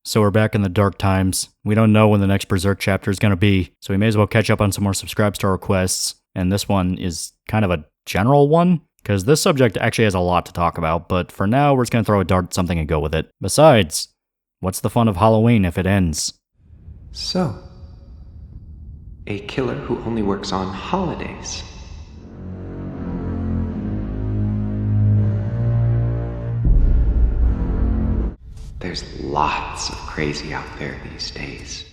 So we're back in the dark times. We don't know when the next Berserk chapter is going to be, so we may as well catch up on some more subscribe star requests. And this one is kind of a general one, because this subject actually has a lot to talk about, but for now we're just going to throw a dart at something and go with it. Besides, what's the fun of Halloween if it ends? So, a killer who only works on holidays. There's lots of crazy out there these days.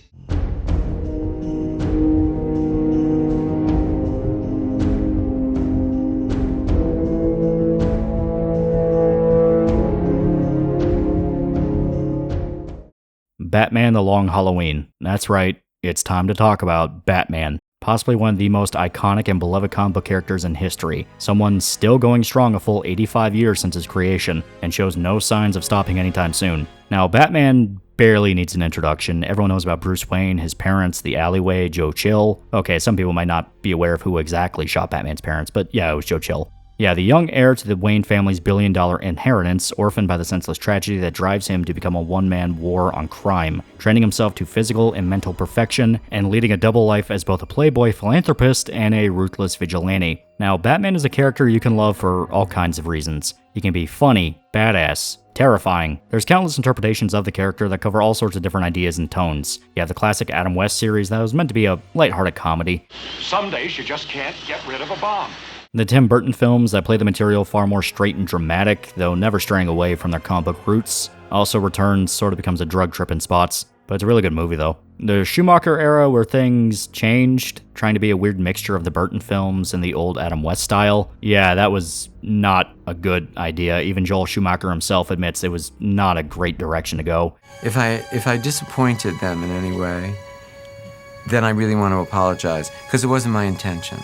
Batman The Long Halloween. That's right, it's time to talk about Batman. Possibly one of the most iconic and beloved comic book characters in history. Someone still going strong a full 85 years since his creation, and shows no signs of stopping anytime soon. Now, Batman barely needs an introduction. Everyone knows about Bruce Wayne, his parents, the alleyway, Joe Chill. Okay, some people might not be aware of who exactly shot Batman's parents, but yeah, it was Joe Chill. Yeah, the young heir to the Wayne family's billion-dollar inheritance, orphaned by the senseless tragedy that drives him to become a one-man war on crime, training himself to physical and mental perfection, and leading a double life as both a playboy philanthropist and a ruthless vigilante. Now, Batman is a character you can love for all kinds of reasons. He can be funny, badass, terrifying. There's countless interpretations of the character that cover all sorts of different ideas and tones. You have the classic Adam West series that was meant to be a lighthearted comedy. Some days you just can't get rid of a bomb. The Tim Burton films that play the material far more straight and dramatic, though never straying away from their comic book roots. Also Returns sort of becomes a drug trip in spots, but it's a really good movie though. The Schumacher era where things changed, trying to be a weird mixture of the Burton films and the old Adam West style. Yeah, that was not a good idea. Even Joel Schumacher himself admits it was not a great direction to go. If I disappointed them in any way, then I really want to apologize, because it wasn't my intention.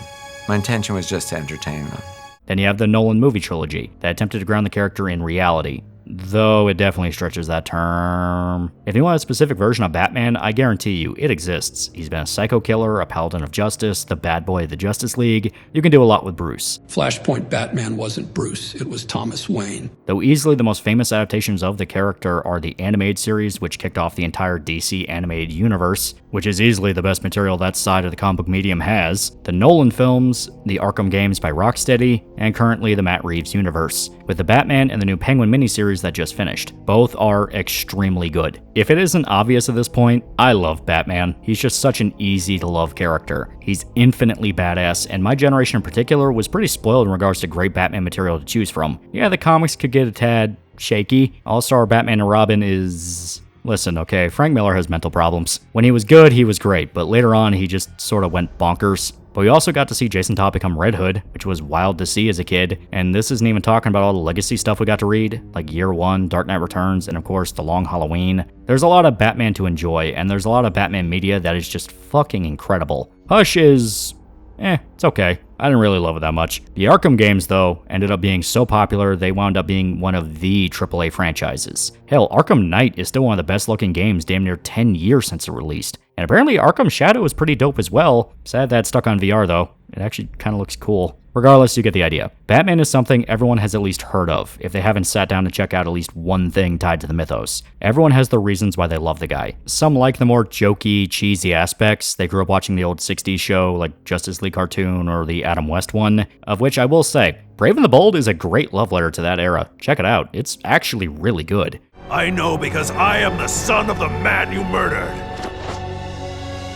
My intention was just to entertain them. Then you have the Nolan movie trilogy that attempted to ground the character in reality, though it definitely stretches that term. If you want a specific version of Batman, I guarantee you, it exists. He's been a psycho killer, a paladin of justice, the bad boy of the Justice League. You can do a lot with Bruce. Flashpoint Batman wasn't Bruce, it was Thomas Wayne. Though easily the most famous adaptations of the character are the animated series, which kicked off the entire DC animated universe, which is easily the best material that side of the comic book medium has, the Nolan films, the Arkham games by Rocksteady, and currently the Matt Reeves universe, with the Batman and the new Penguin miniseries that just finished. Both are extremely good. If it isn't obvious at this point, I love Batman. He's just such an easy to love character. He's infinitely badass, and my generation in particular was pretty spoiled in regards to great Batman material to choose from. Yeah, the comics could get a tad shaky. All-Star Batman and Robin is... Listen, okay, Frank Miller has mental problems. When he was good, he was great, but later on, he just sort of went bonkers. But we also got to see Jason Todd become Red Hood, which was wild to see as a kid, and this isn't even talking about all the legacy stuff we got to read, like Year One, Dark Knight Returns, and of course, The Long Halloween. There's a lot of Batman to enjoy, and there's a lot of Batman media that is just fucking incredible. Hush is... it's okay. I didn't really love it that much. The Arkham games, though, ended up being so popular, they wound up being one of the AAA franchises. Hell, Arkham Knight is still one of the best-looking games damn near 10 years since it released. And apparently Arkham Shadow was pretty dope as well. Sad that it's stuck on VR, though. It actually kind of looks cool. Regardless, you get the idea. Batman is something everyone has at least heard of, if they haven't sat down to check out at least one thing tied to the mythos. Everyone has their reasons why they love the guy. Some like the more jokey, cheesy aspects. They grew up watching the old 60s show, like Justice League cartoon or the Adam West one, of which I will say, Brave and the Bold is a great love letter to that era. Check it out. It's actually really good. I know because I am the son of the man you murdered.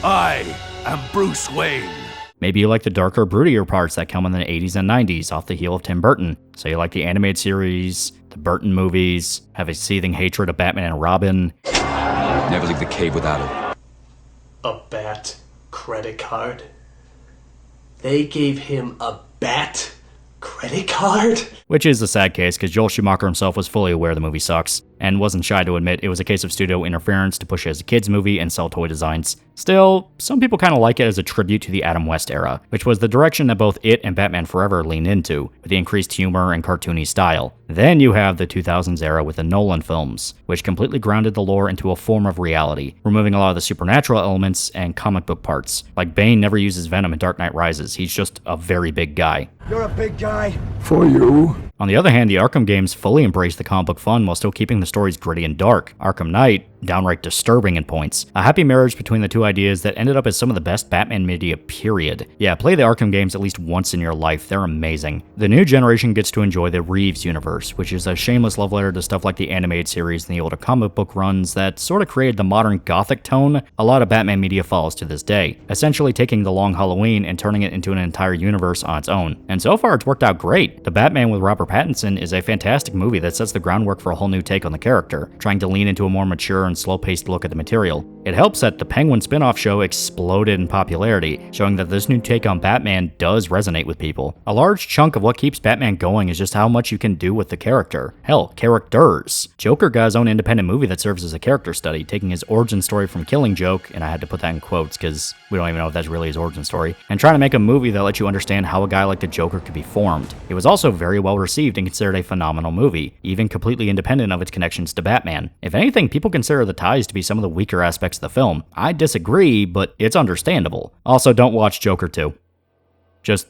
I am Bruce Wayne. Maybe you like the darker, broodier parts that come in the 80s and 90s off the heel of Tim Burton. So you like the animated series, the Burton movies, have a seething hatred of Batman and Robin. Never leave the cave without it. A bat credit card? They gave him a bat credit card? Which is a sad case, because Joel Schumacher himself was fully aware the movie sucks, and wasn't shy to admit it was a case of studio interference to push it as a kids movie and sell toy designs. Still, some people kind of like it as a tribute to the Adam West era, which was the direction that both it and Batman Forever leaned into, with the increased humor and cartoony style. Then you have the 2000s era with the Nolan films, which completely grounded the lore into a form of reality, removing a lot of the supernatural elements and comic book parts. Like Bane never uses venom in Dark Knight Rises, he's just a very big guy. You're a big guy. For you. On the other hand, the Arkham games fully embrace the comic book fun while still keeping the stories gritty and dark. Arkham Knight, downright disturbing in points. A happy marriage between the two ideas that ended up as some of the best Batman media, period. Yeah, play the Arkham games at least once in your life, they're amazing. The new generation gets to enjoy the Reeves universe, which is a shameless love letter to stuff like the animated series and the older comic book runs that sort of created the modern gothic tone a lot of Batman media follows to this day, essentially taking The Long Halloween and turning it into an entire universe on its own. And so far it's worked out great. The Batman with Robert Pattinson is a fantastic movie that sets the groundwork for a whole new take on the character, trying to lean into a more mature and slow-paced look at the material. It helps that the Penguin spin-off show exploded in popularity, showing that this new take on Batman does resonate with people. A large chunk of what keeps Batman going is just how much you can do with the character. Hell, characters. Joker got his own independent movie that serves as a character study, taking his origin story from Killing Joke, and I had to put that in quotes because we don't even know if that's really his origin story, and trying to make a movie that lets you understand how a guy like the Joker could be formed. It was also very well received and considered a phenomenal movie, even completely independent of its connections to Batman. If anything, people consider the ties to be some of the weaker aspects of the film. I disagree, but it's understandable. Also, don't watch Joker 2. Just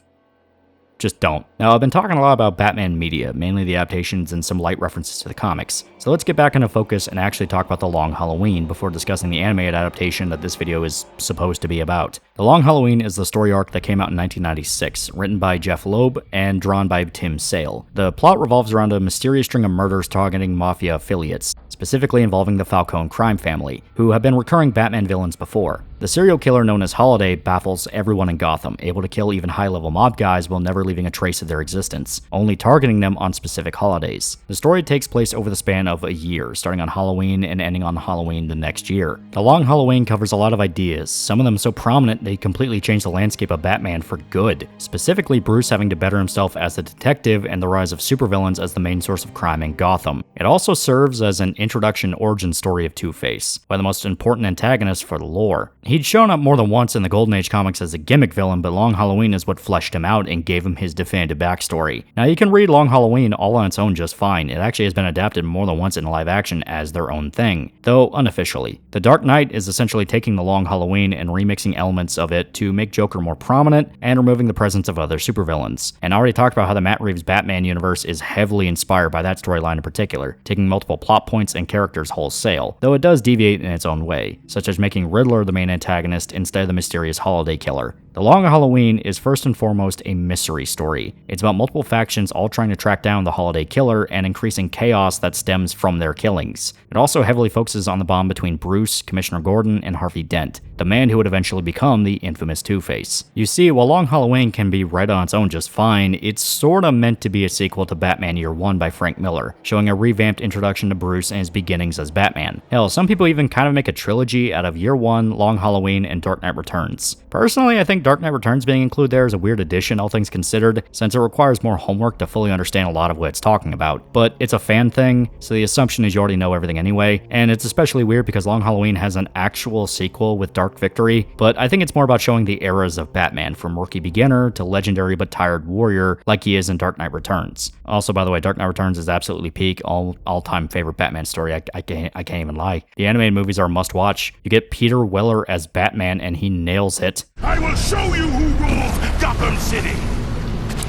don't. Now, I've been talking a lot about Batman media, mainly the adaptations and some light references to the comics. So let's get back into focus and actually talk about The Long Halloween before discussing the animated adaptation that this video is supposed to be about. The Long Halloween is the story arc that came out in 1996, written by Jeff Loeb and drawn by Tim Sale. The plot revolves around a mysterious string of murders targeting mafia affiliates, specifically involving the Falcone crime family, who have been recurring Batman villains before. The serial killer known as Holiday baffles everyone in Gotham, able to kill even high-level mob guys while never leaving a trace of their existence, only targeting them on specific holidays. The story takes place over the span of a year, starting on Halloween and ending on Halloween the next year. The Long Halloween covers a lot of ideas, some of them so prominent they completely change the landscape of Batman for good, specifically Bruce having to better himself as a detective and the rise of supervillains as the main source of crime in Gotham. It also serves as an introduction origin story of Two-Face, by the most important antagonist for the lore. He'd shown up more than once in the Golden Age comics as a gimmick villain, but Long Halloween is what fleshed him out and gave him his definitive backstory. Now, you can read Long Halloween all on its own just fine. It actually has been adapted more than once in live action as their own thing, though unofficially. The Dark Knight is essentially taking the Long Halloween and remixing elements of it to make Joker more prominent and removing the presence of other supervillains. And I already talked about how the Matt Reeves Batman universe is heavily inspired by that storyline in particular, taking multiple plot points and characters wholesale, though it does deviate in its own way, such as making Riddler the main antagonist instead of the mysterious holiday killer. The Long Halloween is first and foremost a mystery story. It's about multiple factions all trying to track down the holiday killer and increasing chaos that stems from their killings. It also heavily focuses on the bond between Bruce, Commissioner Gordon, and Harvey Dent, the man who would eventually become the infamous Two-Face. You see, while Long Halloween can be read on its own just fine, it's sorta meant to be a sequel to Batman Year One by Frank Miller, showing a revamped introduction to Bruce and his beginnings as Batman. Hell, some people even kind of make a trilogy out of Year One, Long Halloween, and Dark Knight Returns. Personally, I think Dark Knight Returns being included there is a weird addition, all things considered, since it requires more homework to fully understand a lot of what it's talking about. But it's a fan thing, so the assumption is you already know everything anyway, and it's especially weird because Long Halloween has an actual sequel with Dark Victory, but I think it's more about showing the eras of Batman, from rookie beginner to legendary but tired warrior, like he is in Dark Knight Returns. Also, by the way, Dark Knight Returns is absolutely peak, all-time favorite Batman story, I can't even lie. The animated movies are a must-watch. You get Peter Weller as Batman, and he nails it. I will show you who rules Gotham City!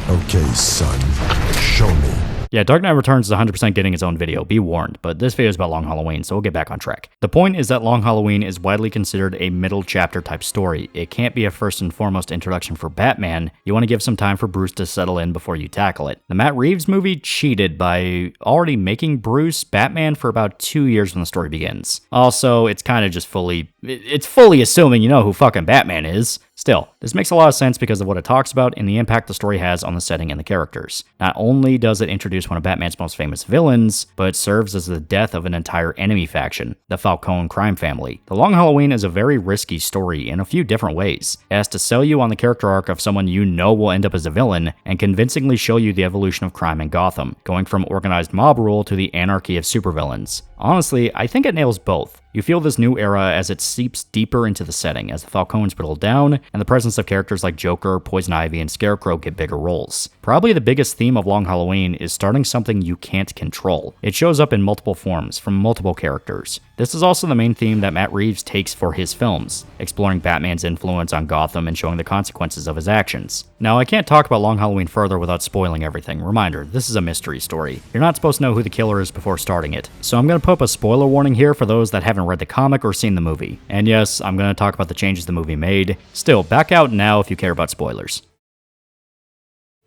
Okay, son. Show me. Yeah, Dark Knight Returns is 100% getting its own video, be warned, but this video is about Long Halloween, so we'll get back on track. The point is that Long Halloween is widely considered a middle chapter type story. It can't be a first and foremost introduction for Batman. You want to give some time for Bruce to settle in before you tackle it. The Matt Reeves movie cheated by already making Bruce Batman for about 2 years when the story begins. Also, it's kind of just fully assuming you know who fucking Batman is. Still, this makes a lot of sense because of what it talks about and the impact the story has on the setting and the characters. Not only does it introduce one of Batman's most famous villains, but it serves as the death of an entire enemy faction, the Falcone crime family. The Long Halloween is a very risky story in a few different ways. It has to sell you on the character arc of someone you know will end up as a villain, and convincingly show you the evolution of crime in Gotham, going from organized mob rule to the anarchy of supervillains. Honestly, I think it nails both. You feel this new era as it seeps deeper into the setting as the Falcones whittle down, and the presence of characters like Joker, Poison Ivy, and Scarecrow get bigger roles. Probably the biggest theme of Long Halloween is starting something you can't control. It shows up in multiple forms, from multiple characters. This is also the main theme that Matt Reeves takes for his films, exploring Batman's influence on Gotham and showing the consequences of his actions. Now, I can't talk about Long Halloween further without spoiling everything. Reminder, this is a mystery story. You're not supposed to know who the killer is before starting it. So I'm going to put up a spoiler warning here for those that haven't read the comic or seen the movie. And yes, I'm going to talk about the changes the movie made. Still, back out now if you care about spoilers.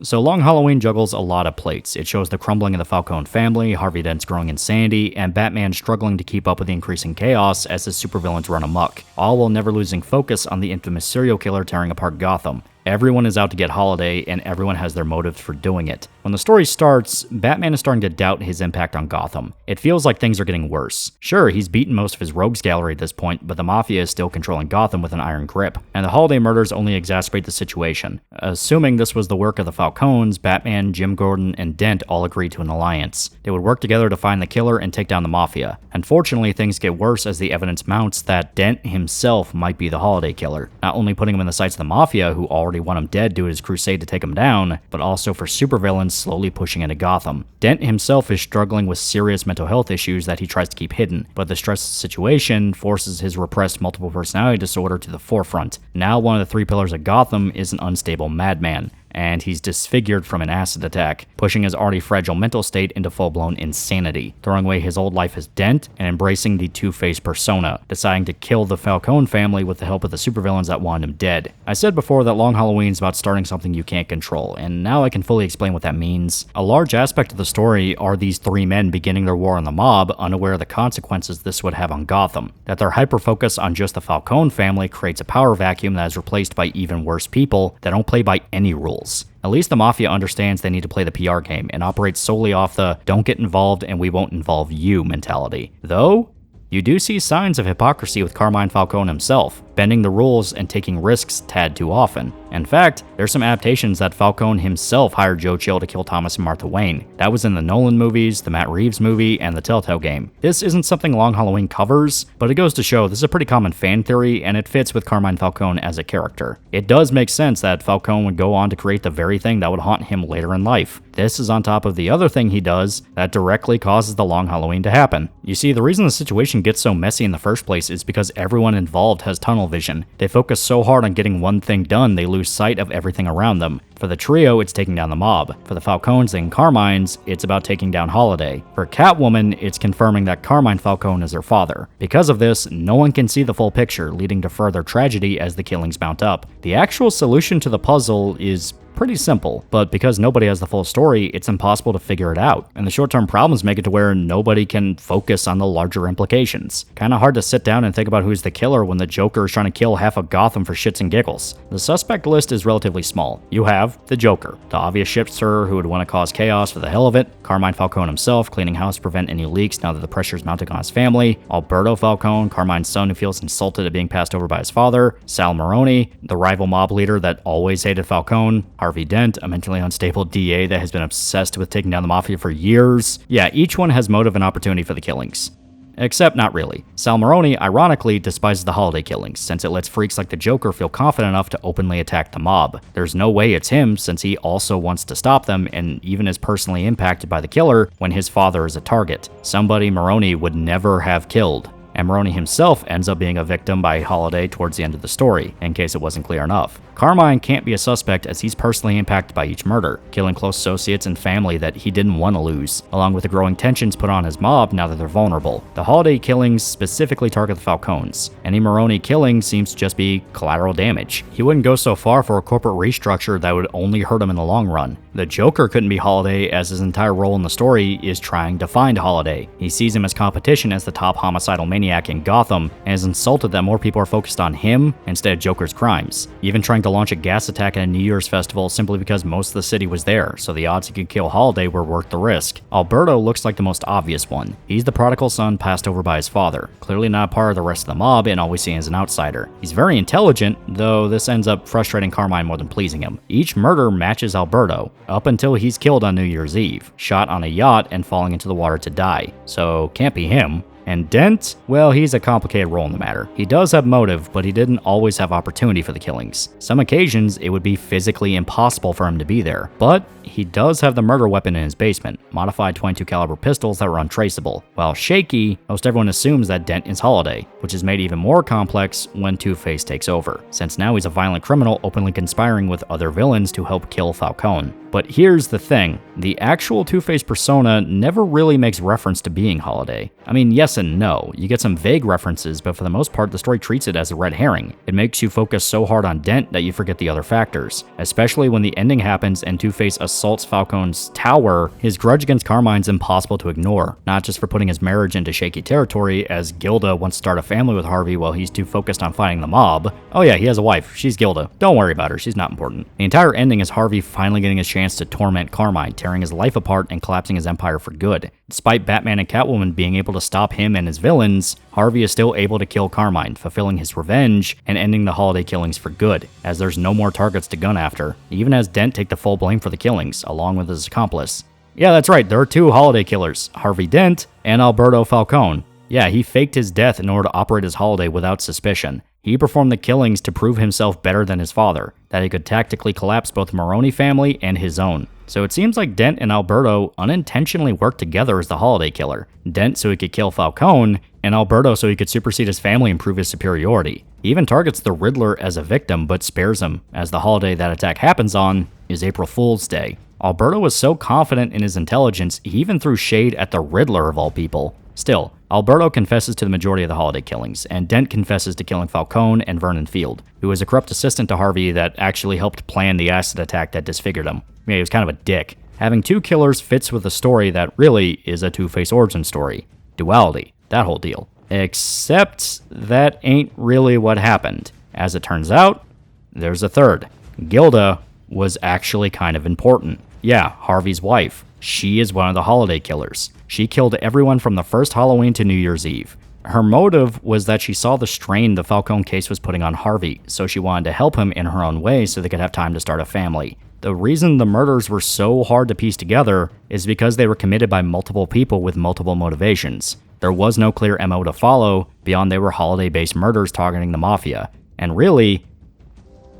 So Long Halloween juggles a lot of plates. It shows the crumbling of the Falcone family, Harvey Dent's growing insanity, and Batman struggling to keep up with the increasing chaos as his supervillains run amok, all while never losing focus on the infamous serial killer tearing apart Gotham. Everyone is out to get Holiday, and everyone has their motives for doing it. When the story starts, Batman is starting to doubt his impact on Gotham. It feels like things are getting worse. Sure, he's beaten most of his rogues gallery at this point, but the Mafia is still controlling Gotham with an iron grip, and the Holiday murders only exacerbate the situation. Assuming this was the work of the Falcones, Batman, Jim Gordon, and Dent all agreed to an alliance. They would work together to find the killer and take down the Mafia. Unfortunately, things get worse as the evidence mounts that Dent himself might be the Holiday killer, not only putting him in the sights of the Mafia, who already want him dead due to his crusade to take him down, but also for supervillains slowly pushing into Gotham. Dent himself is struggling with serious mental health issues that he tries to keep hidden, but the stress of the situation forces his repressed multiple personality disorder to the forefront. Now one of the three pillars of Gotham is an unstable madman, and he's disfigured from an acid attack, pushing his already fragile mental state into full-blown insanity, throwing away his old life as Dent and embracing the Two-Face persona, deciding to kill the Falcone family with the help of the supervillains that want him dead. I said before that Long Halloween's about starting something you can't control, and now I can fully explain what that means. A large aspect of the story are these three men beginning their war on the mob, unaware of the consequences this would have on Gotham. That their hyper-focus on just the Falcone family creates a power vacuum that is replaced by even worse people that don't play by any rules. At least the Mafia understands they need to play the PR game and operates solely off the don't get involved and we won't involve you mentality. Though, you do see signs of hypocrisy with Carmine Falcone himself, bending the rules and taking risks tad too often. In fact, there's some adaptations that Falcone himself hired Joe Chill to kill Thomas and Martha Wayne. That was in the Nolan movies, the Matt Reeves movie, and the Telltale game. This isn't something Long Halloween covers, but it goes to show this is a pretty common fan theory, and it fits with Carmine Falcone as a character. It does make sense that Falcone would go on to create the very thing that would haunt him later in life. This is on top of the other thing he does that directly causes the Long Halloween to happen. You see, the reason the situation gets so messy in the first place is because everyone involved has tunnel vision. They focus so hard on getting one thing done, they lose sight of everything around them. For the trio, it's taking down the mob. For the Falcones and Carmines, it's about taking down Holiday. For Catwoman, it's confirming that Carmine Falcone is her father. Because of this, no one can see the full picture, leading to further tragedy as the killings mount up. The actual solution to the puzzle is pretty simple, but because nobody has the full story, it's impossible to figure it out, and the short-term problems make it to where nobody can focus on the larger implications. Kinda hard to sit down and think about who's the killer when the Joker is trying to kill half of Gotham for shits and giggles. The suspect list is relatively small. You have the Joker, the obvious shifter who would want to cause chaos for the hell of it, Carmine Falcone himself, cleaning house to prevent any leaks now that the pressure is mounting on his family, Alberto Falcone, Carmine's son who feels insulted at being passed over by his father, Sal Maroni, the rival mob leader that always hated Falcone, Harvey Dent, a mentally unstable DA that has been obsessed with taking down the Mafia for years. Yeah, each one has motive and opportunity for the killings. Except not really. Sal Maroni, ironically, despises the Holiday killings, since it lets freaks like the Joker feel confident enough to openly attack the mob. There's no way it's him, since he also wants to stop them, and even is personally impacted by the killer when his father is a target. Somebody Maroni would never have killed. And Maroni himself ends up being a victim by Holiday towards the end of the story, in case it wasn't clear enough. Carmine can't be a suspect as he's personally impacted by each murder, killing close associates and family that he didn't want to lose, along with the growing tensions put on his mob now that they're vulnerable. The Holiday killings specifically target the Falcones. Any Maroni killing seems to just be collateral damage. He wouldn't go so far for a corporate restructure that would only hurt him in the long run. The Joker couldn't be Holiday as his entire role in the story is trying to find Holiday. He sees him as competition as the top homicidal maniac in Gotham and is insulted that more people are focused on him instead of Joker's crimes, even trying to launch a gas attack at a New Year's festival simply because most of the city was there, so the odds he could kill Holiday were worth the risk. Alberto looks like the most obvious one. He's the prodigal son passed over by his father, clearly not part of the rest of the mob and always seen as an outsider. He's very intelligent, though this ends up frustrating Carmine more than pleasing him. Each murder matches Alberto, up until he's killed on New Year's Eve, shot on a yacht and falling into the water to die, so can't be him. And Dent, well, he's a complicated role in the matter. He does have motive, but he didn't always have opportunity for the killings. Some occasions, it would be physically impossible for him to be there. But he does have the murder weapon in his basement, modified .22 caliber pistols that were untraceable. While shaky, most everyone assumes that Dent is Holiday, which is made even more complex when Two-Face takes over, since now he's a violent criminal openly conspiring with other villains to help kill Falcone. But here's the thing, the actual Two-Face persona never really makes reference to being Holiday. I mean, yes and no. You get some vague references, but for the most part, the story treats it as a red herring. It makes you focus so hard on Dent that you forget the other factors, especially when the ending happens and Two-Face assaults Falcone's tower. His grudge against Carmine's impossible to ignore, not just for putting his marriage into shaky territory, as Gilda wants to start a family with Harvey while he's too focused on fighting the mob. Oh yeah, he has a wife. She's Gilda. Don't worry about her. She's not important. The entire ending is Harvey finally getting his chance to torment Carmine, tearing his life apart and collapsing his empire for good. Despite Batman and Catwoman being able to stop him and his villains, Harvey is still able to kill Carmine, fulfilling his revenge and ending the Holiday killings for good, as there's no more targets to gun after. He even has Dent take the full blame for the killings, along with his accomplice. Yeah, that's right, there are two Holiday killers, Harvey Dent and Alberto Falcone. Yeah, he faked his death in order to operate as Holiday without suspicion. He performed the killings to prove himself better than his father, that he could tactically collapse both the Maroni family and his own. So it seems like Dent and Alberto unintentionally worked together as the Holiday killer. Dent so he could kill Falcone, and Alberto so he could supersede his family and prove his superiority. He even targets the Riddler as a victim, but spares him, as the holiday that attack happens on is April Fool's Day. Alberto was so confident in his intelligence, he even threw shade at the Riddler of all people. Still, Alberto confesses to the majority of the Holiday killings, and Dent confesses to killing Falcone and Vernon Field, who was a corrupt assistant to Harvey that actually helped plan the acid attack that disfigured him. Yeah, he was kind of a dick. Having two killers fits with a story that really is a Two-Face origin story. Duality, that whole deal. Except that ain't really what happened. As it turns out, there's a third. Gilda was actually kind of important. Yeah, Harvey's wife. She is one of the Holiday killers. She killed everyone from the first Halloween to New Year's Eve. Her motive was that she saw the strain the Falcone case was putting on Harvey, so she wanted to help him in her own way so they could have time to start a family. The reason the murders were so hard to piece together is because they were committed by multiple people with multiple motivations. There was no clear MO to follow beyond they were holiday-based murders targeting the Mafia. And really,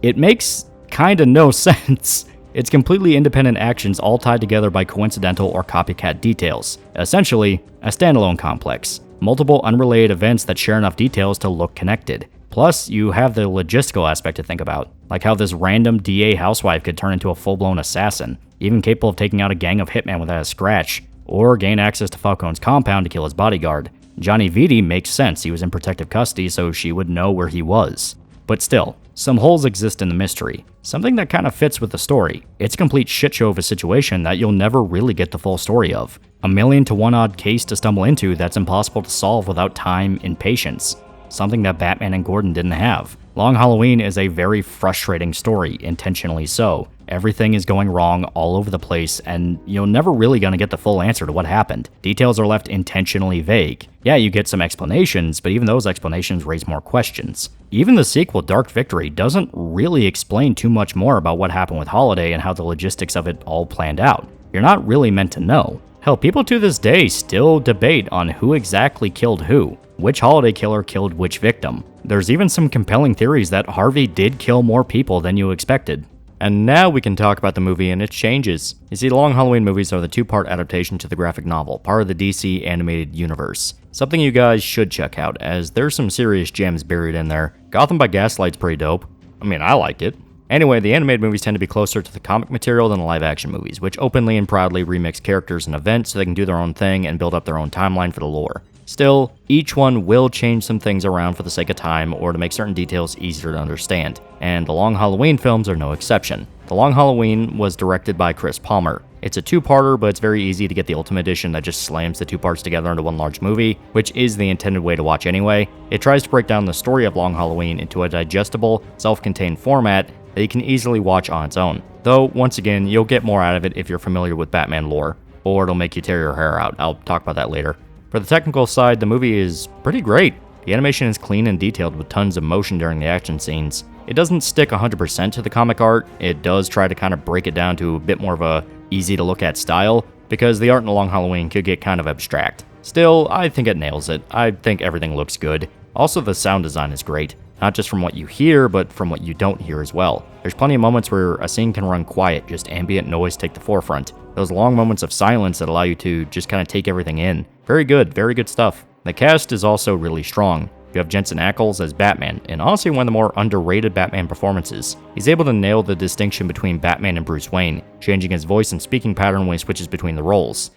it makes kinda no sense. It's completely independent actions all tied together by coincidental or copycat details. Essentially, a standalone complex. Multiple unrelated events that share enough details to look connected. Plus, you have the logistical aspect to think about, like how this random DA housewife could turn into a full-blown assassin, even capable of taking out a gang of hitmen without a scratch, or gain access to Falcone's compound to kill his bodyguard. Johnny Vitti makes sense, he was in protective custody so she would know where he was. But still, some holes exist in the mystery, something that kind of fits with the story. It's a complete shitshow of a situation that you'll never really get the full story of. 1,000,000 to 1 odd case to stumble into that's impossible to solve without time and patience. Something that Batman and Gordon didn't have. Long Halloween is a very frustrating story, intentionally so. Everything is going wrong all over the place, and you're never really gonna get the full answer to what happened. Details are left intentionally vague. Yeah, you get some explanations, but even those explanations raise more questions. Even the sequel, Dark Victory, doesn't really explain too much more about what happened with Holiday and how the logistics of it all planned out. You're not really meant to know. Hell, people to this day still debate on who exactly killed who. Which Holiday killer killed which victim. There's even some compelling theories that Harvey did kill more people than you expected. And now we can talk about the movie and its changes. You see, the Long Halloween movies are the two-part adaptation to the graphic novel, part of the DC animated universe. Something you guys should check out, as there's some serious gems buried in there. Gotham by Gaslight's pretty dope. I mean, I like it. Anyway, the animated movies tend to be closer to the comic material than the live-action movies, which openly and proudly remix characters and events so they can do their own thing and build up their own timeline for the lore. Still, each one will change some things around for the sake of time or to make certain details easier to understand, and the Long Halloween films are no exception. The Long Halloween was directed by Chris Palmer. It's a two-parter, but it's very easy to get the Ultimate Edition that just slams the two parts together into one large movie, which is the intended way to watch anyway. It tries to break down the story of Long Halloween into a digestible, self-contained format that you can easily watch on its own. Though, once again, you'll get more out of it if you're familiar with Batman lore, or it'll make you tear your hair out. I'll talk about that later. For the technical side, the movie is pretty great. The animation is clean and detailed with tons of motion during the action scenes. It doesn't stick 100% to the comic art, it does try to kind of break it down to a bit more of a easy to look at style, because the art in A Long Halloween could get kind of abstract. Still, I think it nails it. I think everything looks good. Also, the sound design is great. Not just from what you hear, but from what you don't hear as well. There's plenty of moments where a scene can run quiet, just ambient noise take the forefront. Those long moments of silence that allow you to just kind of take everything in. Very good stuff. The cast is also really strong. You have Jensen Ackles as Batman, and honestly one of the more underrated Batman performances. He's able to nail the distinction between Batman and Bruce Wayne, changing his voice and speaking pattern when he switches between the roles.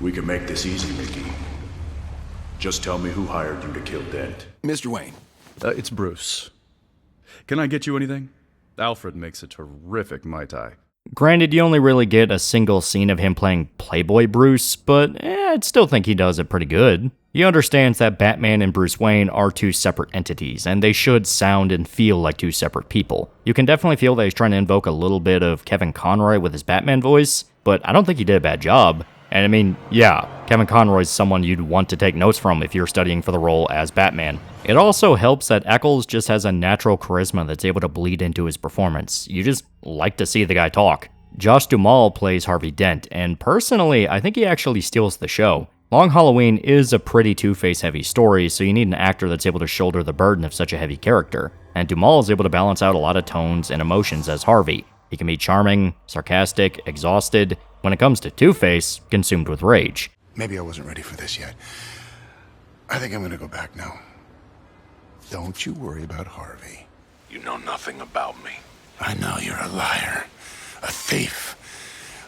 We can make this easy, Mickey. Just tell me who hired you to kill Dent. Mr. Wayne. It's Bruce. Can I get you anything? Alfred makes a terrific Mai Tai. Granted, you only really get a single scene of him playing Playboy Bruce, but I'd still think he does it pretty good. He understands that Batman and Bruce Wayne are two separate entities, and they should sound and feel like two separate people. You can definitely feel that he's trying to invoke a little bit of Kevin Conroy with his Batman voice, but I don't think he did a bad job. And I mean, yeah, Kevin Conroy's someone you'd want to take notes from if you're studying for the role as Batman. It also helps that Ackles just has a natural charisma that's able to bleed into his performance. You just like to see the guy talk. Josh Duhamel plays Harvey Dent, and personally, I think he actually steals the show. Long Halloween is a pretty Two-Face heavy story, so you need an actor that's able to shoulder the burden of such a heavy character. And Duhamel is able to balance out a lot of tones and emotions as Harvey. He can be charming, sarcastic, exhausted. When it comes to Two-Face, consumed with rage. Maybe I wasn't ready for this yet. I think I'm gonna go back now. Don't you worry about Harvey. You know nothing about me. I know you're a liar, a thief,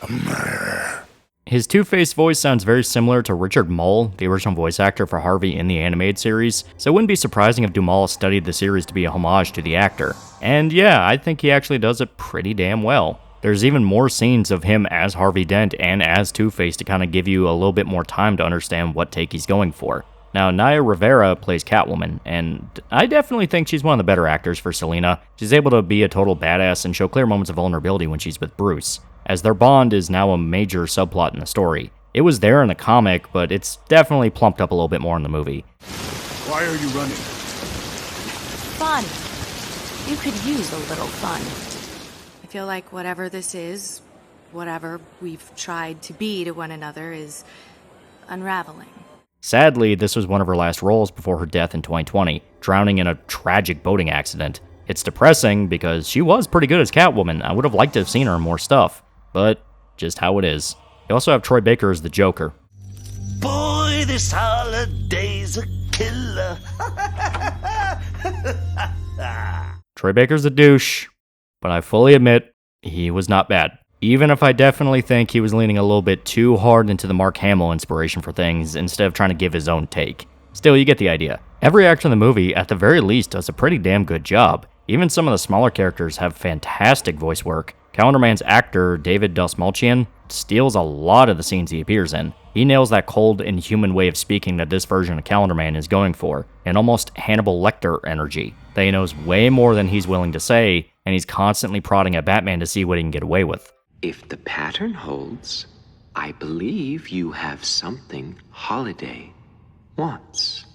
a murderer. His Two-Face voice sounds very similar to Richard Mull, the original voice actor for Harvey in the animated series, so it wouldn't be surprising if Duhamel studied the series to be a homage to the actor. And yeah, I think he actually does it pretty damn well. There's even more scenes of him as Harvey Dent and as Two-Face to kind of give you a little bit more time to understand what take he's going for. Now, Naya Rivera plays Catwoman, and I definitely think she's one of the better actors for Selina. She's able to be a total badass and show clear moments of vulnerability when she's with Bruce, as their bond is now a major subplot in the story. It was there in the comic, but it's definitely plumped up a little bit more in the movie. Why are you running? Fun. You could use a little fun. I feel like whatever this is, whatever we've tried to be to one another, is unraveling. Sadly, this was one of her last roles before her death in 2020, drowning in a tragic boating accident. It's depressing because she was pretty good as Catwoman. I would have liked to have seen her in more stuff, but just how it is. You also have Troy Baker as the Joker. Boy, this holiday's a killer. Troy Baker's a douche, but I fully admit he was not bad. Even if I definitely think he was leaning a little bit too hard into the Mark Hamill inspiration for things instead of trying to give his own take. Still, you get the idea. Every actor in the movie, at the very least, does a pretty damn good job. Even some of the smaller characters have fantastic voice work. Calendar Man's actor, David Dastmalchian, steals a lot of the scenes he appears in. He nails that cold, inhuman way of speaking that this version of Calendar Man is going for, an almost Hannibal Lecter energy, that he knows way more than he's willing to say, and he's constantly prodding at Batman to see what he can get away with. If the pattern holds, I believe you have something Holiday wants.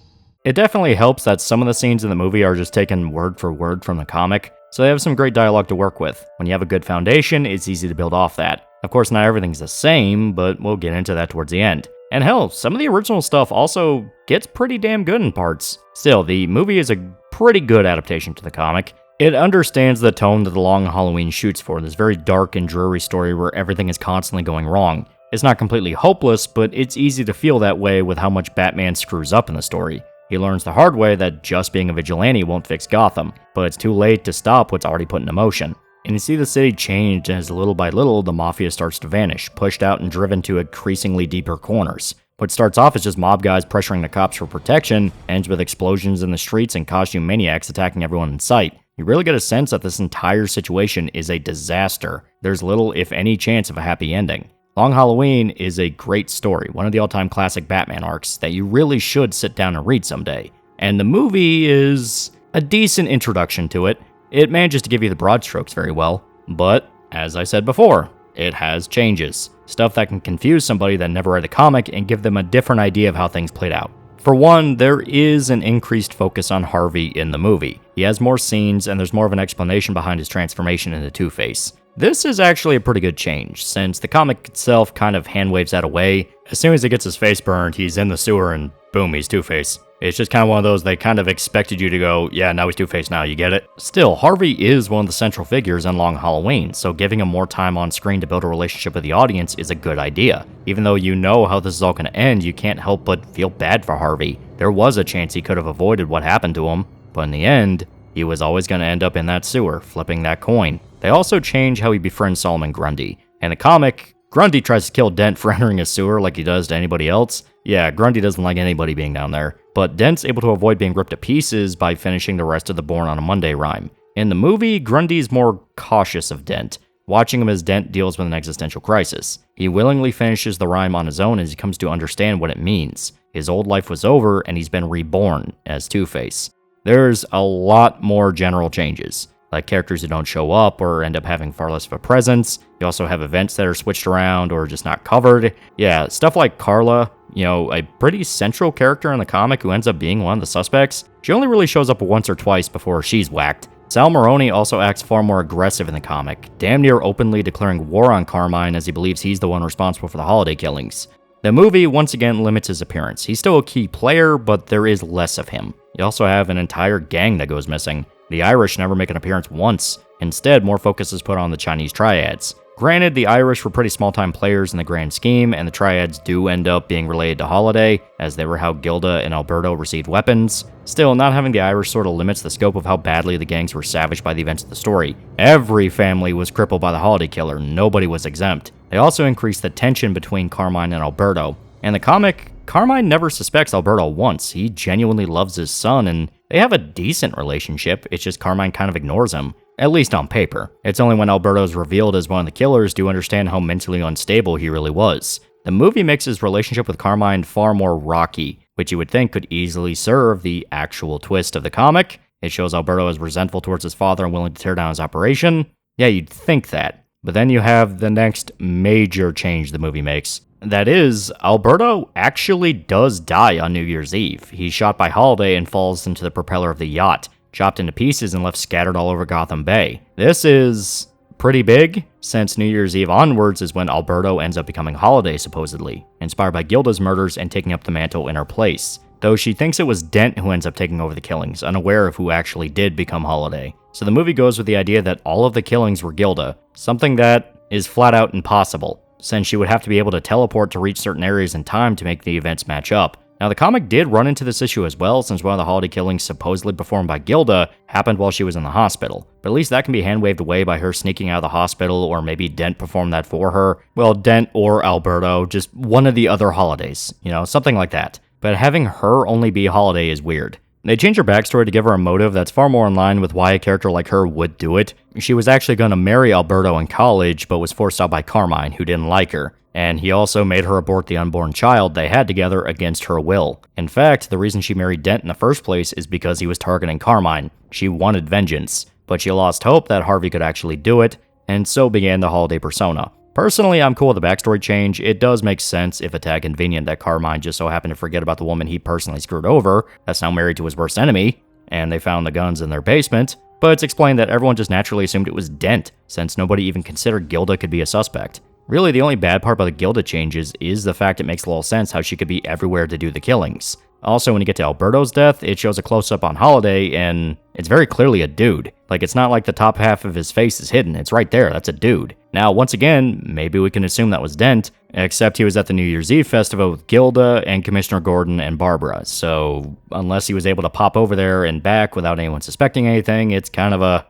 It definitely helps that some of the scenes in the movie are just taken word for word from the comic, so they have some great dialogue to work with. When you have a good foundation, it's easy to build off that. Of course, not everything's the same, but we'll get into that towards the end. And hell, some of the original stuff also gets pretty damn good in parts. Still, the movie is a pretty good adaptation to the comic. It understands the tone that the Long Halloween shoots for, this very dark and dreary story where everything is constantly going wrong. It's not completely hopeless, but it's easy to feel that way with how much Batman screws up in the story. He learns the hard way that just being a vigilante won't fix Gotham, but it's too late to stop what's already put into motion. And you see the city change as little by little the mafia starts to vanish, pushed out and driven to increasingly deeper corners. What starts off as just mob guys pressuring the cops for protection ends with explosions in the streets and costume maniacs attacking everyone in sight. You really get a sense that this entire situation is a disaster. There's little, if any, chance of a happy ending. Long Halloween is a great story, one of the all-time classic Batman arcs that you really should sit down and read someday. And the movie is a decent introduction to it. It manages to give you the broad strokes very well, but, as I said before, it has changes. Stuff that can confuse somebody that never read the comic and give them a different idea of how things played out. For one, there is an increased focus on Harvey in the movie. He has more scenes, and there's more of an explanation behind his transformation into Two-Face. This is actually a pretty good change, since the comic itself kind of hand-waves that away. As soon as he gets his face burned, he's in the sewer and boom, he's Two-Face. It's just kind of one of those they kind of expected you to go, yeah, now he's Two-Face now, you get it? Still, Harvey is one of the central figures in Long Halloween, so giving him more time on screen to build a relationship with the audience is a good idea. Even though you know how this is all going to end, you can't help but feel bad for Harvey. There was a chance he could have avoided what happened to him, but in the end, he was always going to end up in that sewer, flipping that coin. They also change how he befriends Solomon Grundy. In the comic, Grundy tries to kill Dent for entering a sewer like he does to anybody else. Yeah, Grundy doesn't like anybody being down there, but Dent's able to avoid being ripped to pieces by finishing the rest of the Born on a Monday rhyme. In the movie, Grundy's more cautious of Dent, watching him as Dent deals with an existential crisis. He willingly finishes the rhyme on his own as he comes to understand what it means. His old life was over and he's been reborn as Two-Face. There's a lot more general changes, like characters who don't show up or end up having far less of a presence. You also have events that are switched around or just not covered. Yeah, stuff like Carla, a pretty central character in the comic who ends up being one of the suspects. She only really shows up once or twice before she's whacked. Sal Maroni also acts far more aggressive in the comic, damn near openly declaring war on Carmine as he believes he's the one responsible for the holiday killings. The movie once again limits his appearance. He's still a key player, but there is less of him. You also have an entire gang that goes missing. The Irish never make an appearance once. Instead, more focus is put on the Chinese triads. Granted, the Irish were pretty small-time players in the grand scheme, and the triads do end up being related to Holiday, as they were how Gilda and Alberto received weapons. Still, not having the Irish sort of limits the scope of how badly the gangs were savaged by the events of the story. Every family was crippled by the Holiday Killer, nobody was exempt. They also increased the tension between Carmine and Alberto. In the comic, Carmine never suspects Alberto once. He genuinely loves his son, and they have a decent relationship, it's just Carmine kind of ignores him. At least on paper. It's only when Alberto is revealed as one of the killers do you understand how mentally unstable he really was. The movie makes his relationship with Carmine far more rocky, which you would think could easily serve the actual twist of the comic. It shows Alberto as resentful towards his father and willing to tear down his operation. Yeah, you'd think that. But then you have the next major change the movie makes. That is, Alberto actually does die on New Year's Eve. He's shot by Holiday and falls into the propeller of the yacht, chopped into pieces and left scattered all over Gotham Bay. This is pretty big, since New Year's Eve onwards is when Alberto ends up becoming Holiday, supposedly, inspired by Gilda's murders and taking up the mantle in her place. Though she thinks it was Dent who ends up taking over the killings, unaware of who actually did become Holiday. So the movie goes with the idea that all of the killings were Gilda, something that is flat out impossible, since she would have to be able to teleport to reach certain areas in time to make the events match up. Now, the comic did run into this issue as well, since one of the holiday killings supposedly performed by Gilda happened while she was in the hospital. But at least that can be hand-waved away by her sneaking out of the hospital, or maybe Dent performed that for her. Well, Dent or Alberto, just one of the other holidays, something like that. But having her only be Holiday is weird. They changed her backstory to give her a motive that's far more in line with why a character like her would do it. She was actually going to marry Alberto in college, but was forced out by Carmine, who didn't like her. And he also made her abort the unborn child they had together against her will. In fact, the reason she married Dent in the first place is because he was targeting Carmine. She wanted vengeance, but she lost hope that Harvey could actually do it, and so began the Holiday persona. Personally, I'm cool with the backstory change. It does make sense, if a tad convenient, that Carmine just so happened to forget about the woman he personally screwed over, that's now married to his worst enemy, and they found the guns in their basement. But it's explained that everyone just naturally assumed it was Dent, since nobody even considered Gilda could be a suspect. Really, the only bad part about the Gilda changes is the fact it makes a little sense how she could be everywhere to do the killings. Also, when you get to Alberto's death, it shows a close-up on Holiday, and it's very clearly a dude. Like, it's not like the top half of his face is hidden, it's right there, that's a dude. Now, once again, maybe we can assume that was Dent, except he was at the New Year's Eve festival with Gilda and Commissioner Gordon and Barbara, so unless he was able to pop over there and back without anyone suspecting anything, it's kind of a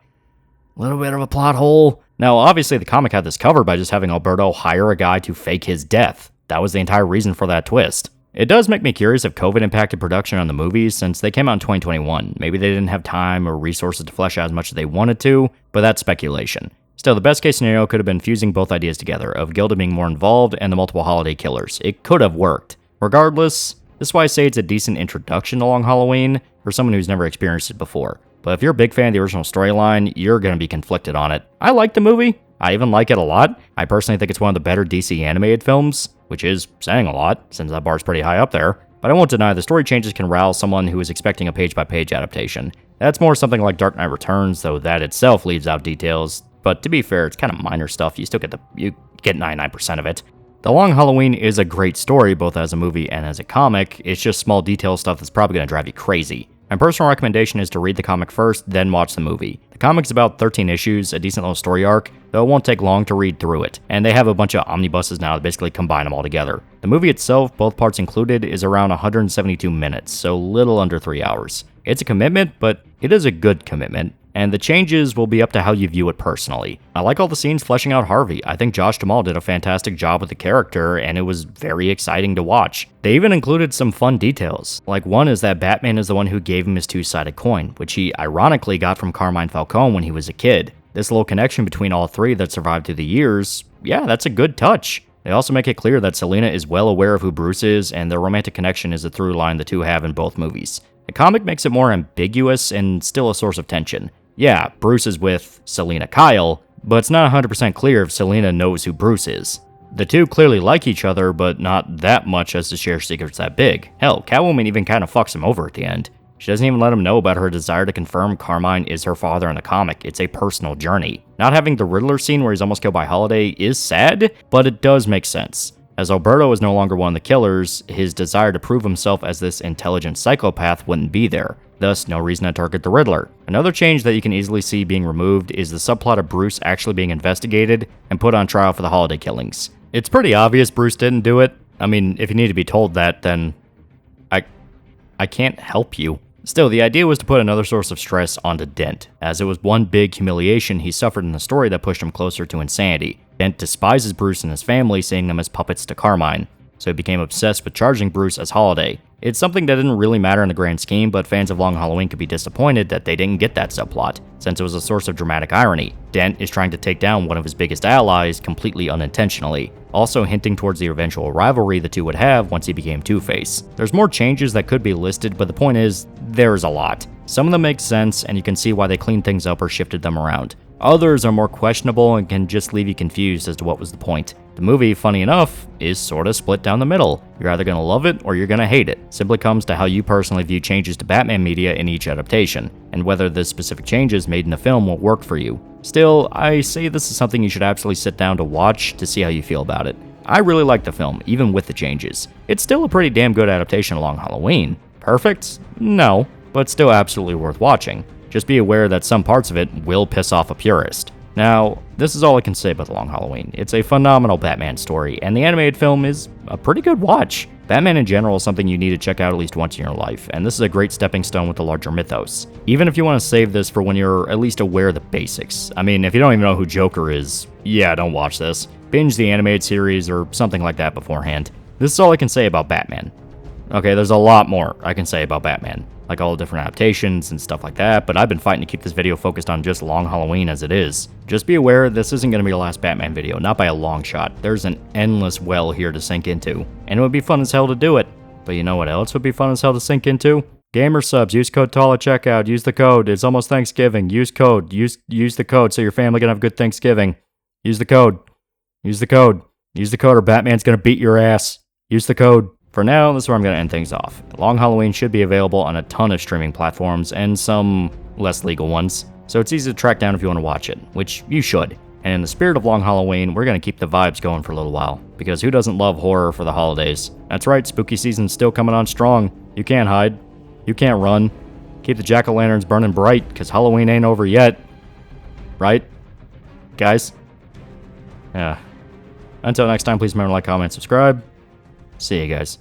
little bit of a plot hole. Now, obviously, the comic had this covered by just having Alberto hire a guy to fake his death. That was the entire reason for that twist. It does make me curious if COVID impacted production on the movies, since they came out in 2021. Maybe they didn't have time or resources to flesh out as much as they wanted to, but that's speculation. Still, the best case scenario could have been fusing both ideas together, of Gilda being more involved and the multiple holiday killers. It could have worked. Regardless, this is why I say it's a decent introduction to Long Halloween for someone who's never experienced it before. But if you're a big fan of the original storyline, you're going to be conflicted on it. I like the movie. I even like it a lot. I personally think it's one of the better DC animated films, which is saying a lot, since that bar's pretty high up there. But I won't deny the story changes can rouse someone who is expecting a page-by-page adaptation. That's more something like Dark Knight Returns, though that itself leaves out details but to be fair, it's kind of minor stuff. You still get 99% of it. The Long Halloween is a great story, both as a movie and as a comic. It's just small detail stuff that's probably going to drive you crazy. My personal recommendation is to read the comic first, then watch the movie. The comic's about 13 issues, a decent little story arc, though it won't take long to read through it, and they have a bunch of omnibuses now that basically combine them all together. The movie itself, both parts included, is around 172 minutes, so little under 3 hours. It's a commitment, but it is a good commitment, and the changes will be up to how you view it personally. I like all the scenes fleshing out Harvey. I think Josh Duhamel did a fantastic job with the character, and it was very exciting to watch. They even included some fun details. Like, one is that Batman is the one who gave him his two-sided coin, which he ironically got from Carmine Falcone when he was a kid. This little connection between all three that survived through the years, yeah, that's a good touch. They also make it clear that Selina is well aware of who Bruce is, and their romantic connection is a through line the two have in both movies. The comic makes it more ambiguous and still a source of tension. Yeah, Bruce is with Selina Kyle, but it's not 100% clear if Selina knows who Bruce is. The two clearly like each other, but not that much as to share secrets that big. Hell, Catwoman even kind of fucks him over at the end. She doesn't even let him know about her desire to confirm Carmine is her father in the comic. It's a personal journey. Not having the Riddler scene where he's almost killed by Holiday is sad, but it does make sense. As Alberto is no longer one of the killers, his desire to prove himself as this intelligent psychopath wouldn't be there. Thus, no reason to target the Riddler. Another change that you can easily see being removed is the subplot of Bruce actually being investigated and put on trial for the Holiday killings. It's pretty obvious Bruce didn't do it. I mean, if you need to be told that, then I can't help you. Still, the idea was to put another source of stress onto Dent, as it was one big humiliation he suffered in the story that pushed him closer to insanity. Dent despises Bruce and his family, seeing them as puppets to Carmine, so he became obsessed with charging Bruce as Holiday. It's something that didn't really matter in the grand scheme, but fans of Long Halloween could be disappointed that they didn't get that subplot, since it was a source of dramatic irony. Dent is trying to take down one of his biggest allies completely unintentionally, also hinting towards the eventual rivalry the two would have once he became Two-Face. There's more changes that could be listed, but the point is, there's a lot. Some of them make sense, and you can see why they cleaned things up or shifted them around. Others are more questionable and can just leave you confused as to what was the point. The movie, funny enough, is sorta split down the middle. You're either gonna love it or you're gonna hate it. Simply comes to how you personally view changes to Batman media in each adaptation, and whether the specific changes made in the film will work for you. Still, I say this is something you should absolutely sit down to watch to see how you feel about it. I really like the film, even with the changes. It's still a pretty damn good adaptation of Long Halloween. Perfect? No, but still absolutely worth watching. Just be aware that some parts of it will piss off a purist. Now, this is all I can say about The Long Halloween. It's a phenomenal Batman story, and the animated film is a pretty good watch. Batman in general is something you need to check out at least once in your life, and this is a great stepping stone with the larger mythos. Even if you want to save this for when you're at least aware of the basics. I mean, if you don't even know who Joker is, yeah, don't watch this. Binge the animated series or something like that beforehand. This is all I can say about Batman. Okay, there's a lot more I can say about Batman, like all the different adaptations and stuff like that, but I've been fighting to keep this video focused on just Long Halloween as it is. Just be aware this isn't going to be the last Batman video, not by a long shot. There's an endless well here to sink into, and it would be fun as hell to do it. But you know what else would be fun as hell to sink into? Gamer subs, use code TAL at checkout, use the code, it's almost Thanksgiving, use code, use the code so your family can have a good Thanksgiving. Use the code, use the code, use the code or Batman's going to beat your ass. Use the code. For now, this is where I'm going to end things off. Long Halloween should be available on a ton of streaming platforms and some less legal ones, so it's easy to track down if you want to watch it, which you should. And in the spirit of Long Halloween, we're going to keep the vibes going for a little while, because who doesn't love horror for the holidays? That's right, spooky season's still coming on strong. You can't hide. You can't run. Keep the jack-o'-lanterns burning bright, because Halloween ain't over yet. Right? Guys? Yeah. Until next time, please remember to like, comment, subscribe. See you guys.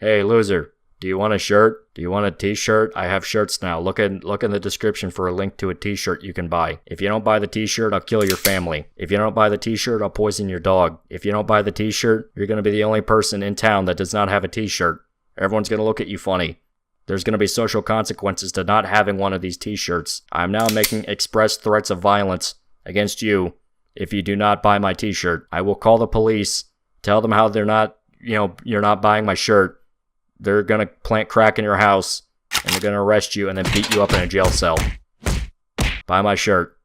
Hey, loser. Do you want a shirt? Do you want a t-shirt? I have shirts now. Look in the description for a link to a t-shirt you can buy. If you don't buy the t-shirt, I'll kill your family. If you don't buy the t-shirt, I'll poison your dog. If you don't buy the t-shirt, you're going to be the only person in town that does not have a t-shirt. Everyone's going to look at you funny. There's going to be social consequences to not having one of these t-shirts. I am now making express threats of violence against you if you do not buy my t-shirt. I will call the police, tell them how you're not buying my shirt. They're going to plant crack in your house, and they're going to arrest you and then beat you up in a jail cell. Buy my shirt.